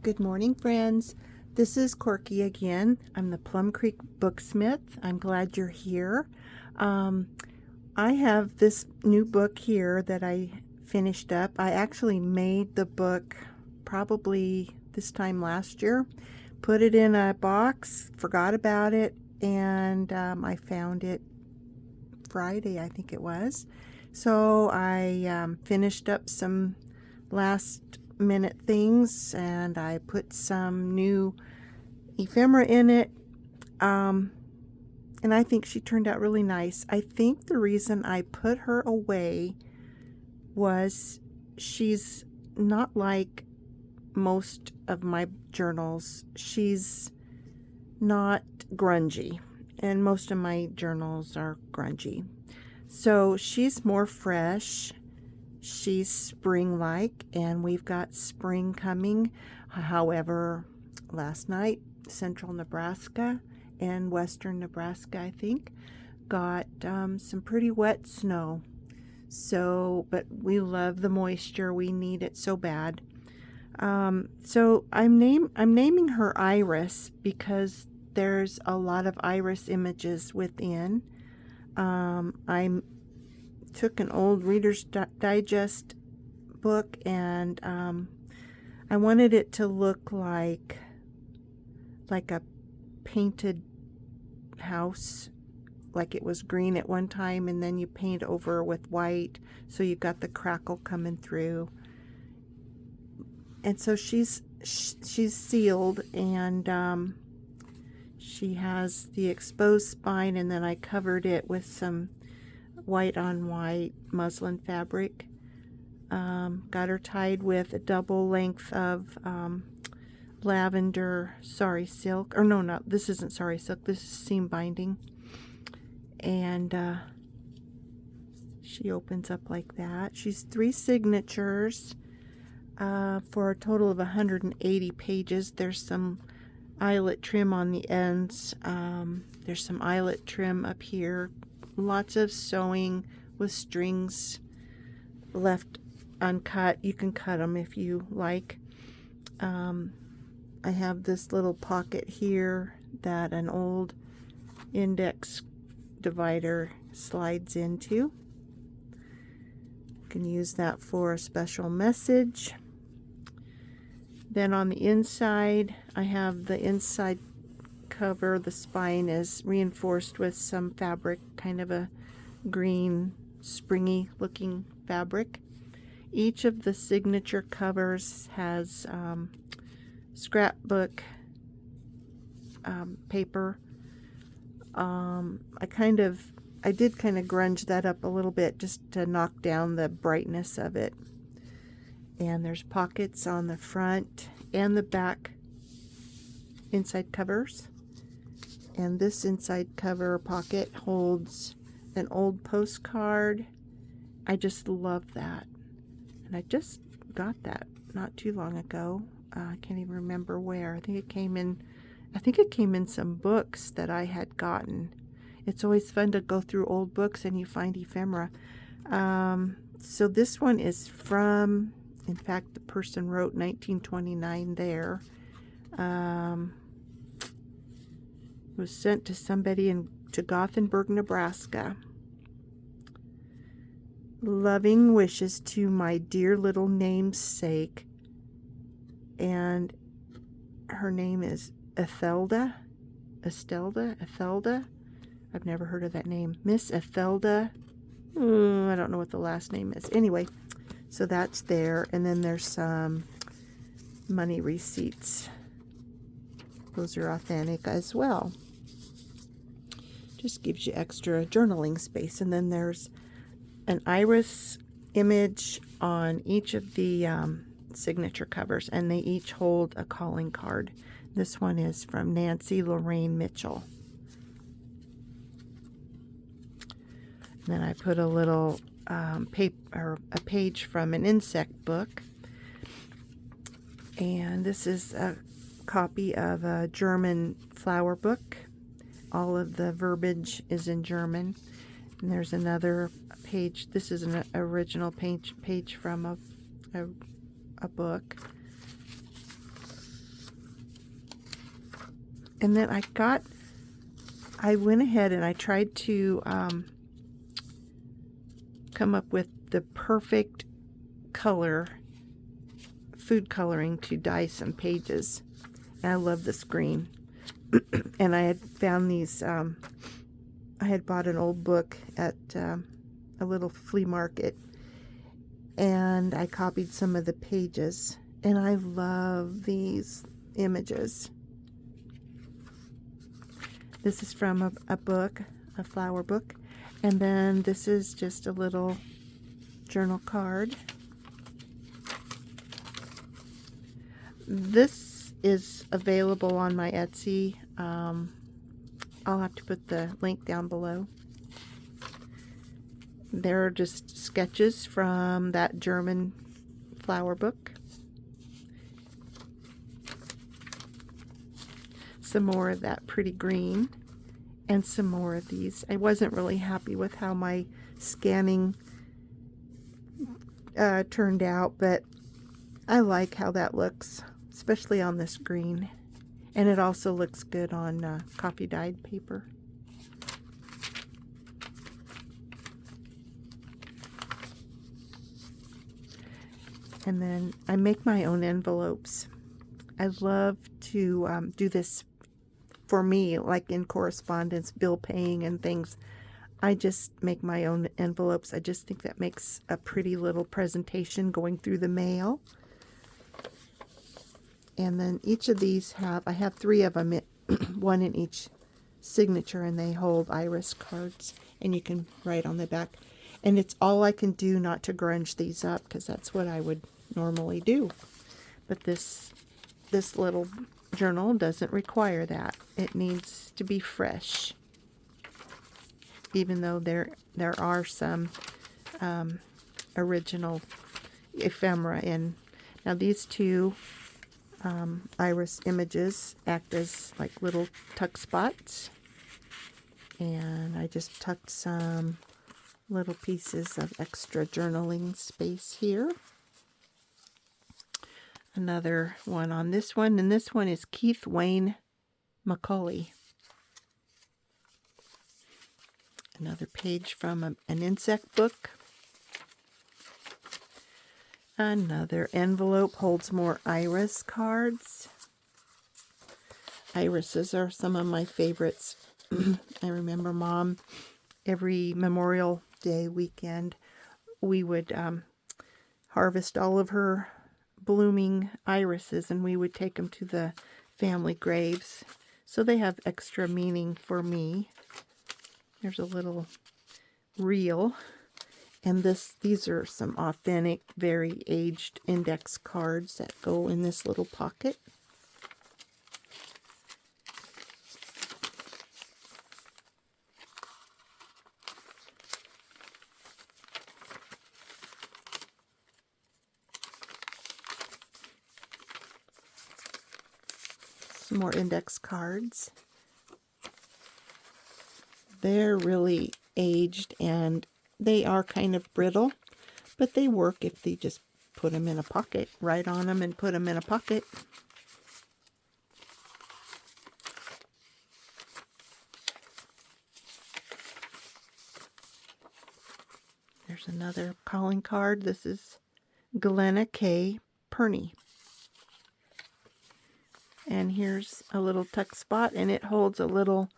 Good morning, friends. This is Corky again. I'm the Plum Creek Booksmith. I'm glad you're here. I have this new book here that I finished up. I actually made the book probably this time last year, put it in a box, forgot about it, and I found it Friday, I think it was. So I finished up some last minute things, and I put some new ephemera in it, and I think she turned out really nice. I think the reason I put her away was she's not like most of my journals. She's not grungy, and most of my journals are grungy. So she's more fresh. She's spring-like, and we've got spring coming. However, last night, central Nebraska and western Nebraska, I think, got some pretty wet snow. So, but we love the moisture. We need it so bad. So I'm naming her Iris because there's a lot of iris images within. I took an old Reader's Digest book, and I wanted it to look like a painted house, like it was green at one time, and then you paint over with white, so you've got the crackle coming through. And so she's sealed, and she has the exposed spine, and then I covered it with some white on white muslin fabric. Got her tied with a double length of lavender sari silk, or no, this isn't sari silk, this is seam binding, and she opens up like that. She's 3 signatures for a total of 180 pages. There's some eyelet trim on the ends. There's some eyelet trim up here. Lots of sewing with strings left uncut. You can cut them if you like. I have this little pocket here that an old index divider slides into. You can use that for a special message. Then on the inside, I have the inside cover. The spine is reinforced with some fabric, kind of a green, springy looking fabric. Each of the signature covers has scrapbook paper. I did kind of grunge that up a little bit just to knock down the brightness of it. And there's pockets on the front and the back inside covers. And this inside cover pocket holds an old postcard. I just love that. And I just got that not too long ago. I can't even remember where. I think it came in some books that I had gotten. It's always fun to go through old books and you find ephemera. So this one is from, in fact, the person wrote 1929 there. Was sent to somebody to Gothenburg, Nebraska. Loving wishes to my dear little namesake. And her name is Ethelda. I've never heard of that name. Miss Ethelda. I don't know what the last name is. Anyway, so that's there. And then there's some money receipts. Those are authentic as well. Just gives you extra journaling space. And then there's an iris image on each of the signature covers, and they each hold a calling card. This one is from Nancy Lorraine Mitchell. And then I put a little paper, a page from an insect book. And this is a copy of a German flower book. All of the verbiage is in German. And there's another page. This is an original page from a book. And then I went ahead and I tried to come up with the perfect color, food coloring to dye some pages. And I love this green. And I had found these, I had bought an old book at a little flea market, and I copied some of the pages, and I love these images. This is from a book, a flower book, and then this is just a little journal card. This is available on my Etsy. I'll have to put the link down below. There are just sketches from that German flower book. Some more of that pretty green, and some more of these. I wasn't really happy with how my scanning turned out, but I like how that looks, especially on this green. And it also looks good on coffee dyed paper. And then I make my own envelopes. I love to do this for me, like in correspondence, bill paying and things. I just make my own envelopes. I just think that makes a pretty little presentation going through the mail. And then each of these I have 3 of them, one in each signature, and they hold iris cards, and you can write on the back. And it's all I can do not to grunge these up, because that's what I would normally do. But this little journal doesn't require that. It needs to be fresh, even though there are some original ephemera in. Now these 2 iris images act as like little tuck spots, and I just tucked some little pieces of extra journaling space here. Another one on this one, and this one is Keith Wayne Macaulay. Another page from an insect book. Another envelope holds more iris cards. Irises are some of my favorites. I remember Mom, every Memorial Day weekend, we would harvest all of her blooming irises, and we would take them to the family graves. So they have extra meaning for me. There's a little reel. And these are some authentic, very aged index cards that go in this little pocket. Some more index cards. They're really aged, and they are kind of brittle, but they work if they just put them in a pocket, write on them and put them in a pocket. There's another calling card. This is Glenna K. Perney. And here's a little tuck spot, and it holds a little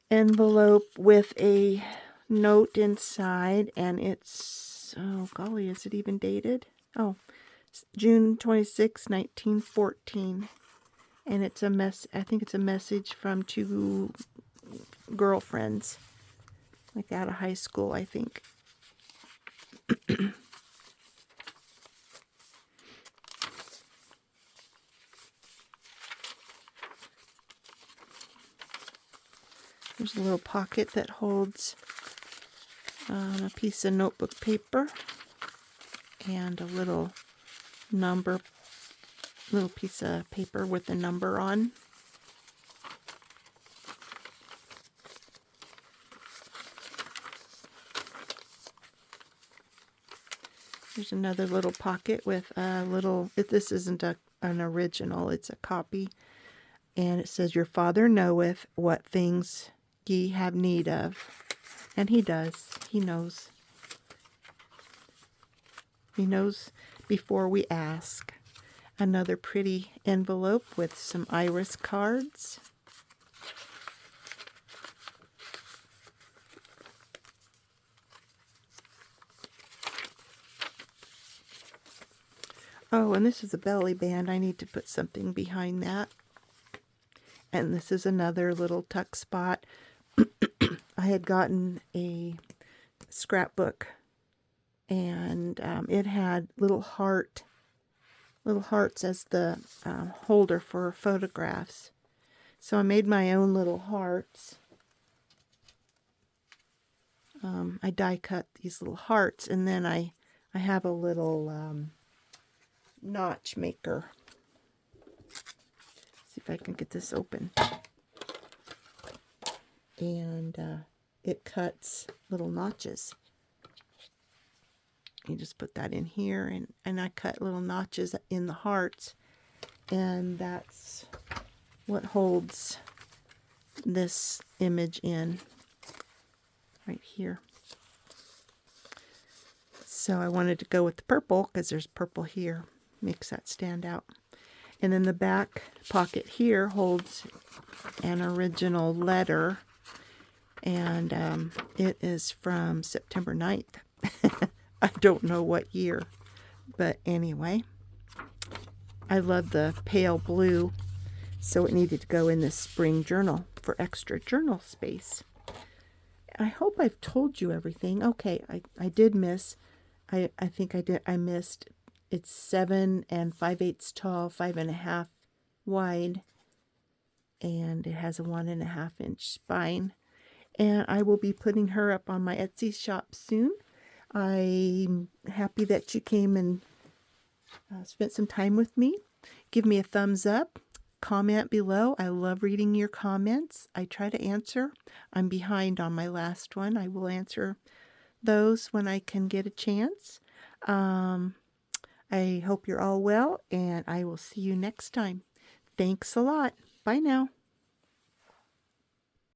envelope with a note inside, and it's, oh golly, is it even dated? Oh, June 26, 1914. And it's I think it's a message from 2 girlfriends, like out of high school, I think. There's a little pocket that holds a piece of notebook paper and a little piece of paper with a number on. There's another little pocket with a little, this isn't an original, it's a copy. And it says, your Father knoweth what things ye have need of. And he does. He knows. He knows before we ask. Another pretty envelope with some iris cards. Oh, and this is a belly band. I need to put something behind that. And this is another little tuck spot. I had gotten a scrapbook, and it had little hearts as the holder for photographs. So I made my own little hearts. I die cut these little hearts, and then I have a little notch maker. See if I can get this open. And it cuts little notches. You just put that in here, and I cut little notches in the hearts, and that's what holds this image in right here. So I wanted to go with the purple because there's purple here, makes that stand out. And then the back pocket here holds an original letter, and it is from September 9th. I don't know what year, but anyway, I love the pale blue, so it needed to go in this spring journal for extra journal space. I hope I've told you everything. Okay, I did miss, I think I missed, it's 7 5/8 tall, 5.5 wide, and it has a 1.5 inch spine. And I will be putting her up on my Etsy shop soon. I'm happy that you came and spent some time with me. Give me a thumbs up. Comment below. I love reading your comments. I try to answer. I'm behind on my last one. I will answer those when I can get a chance. I hope you're all well, and I will see you next time. Thanks a lot. Bye now.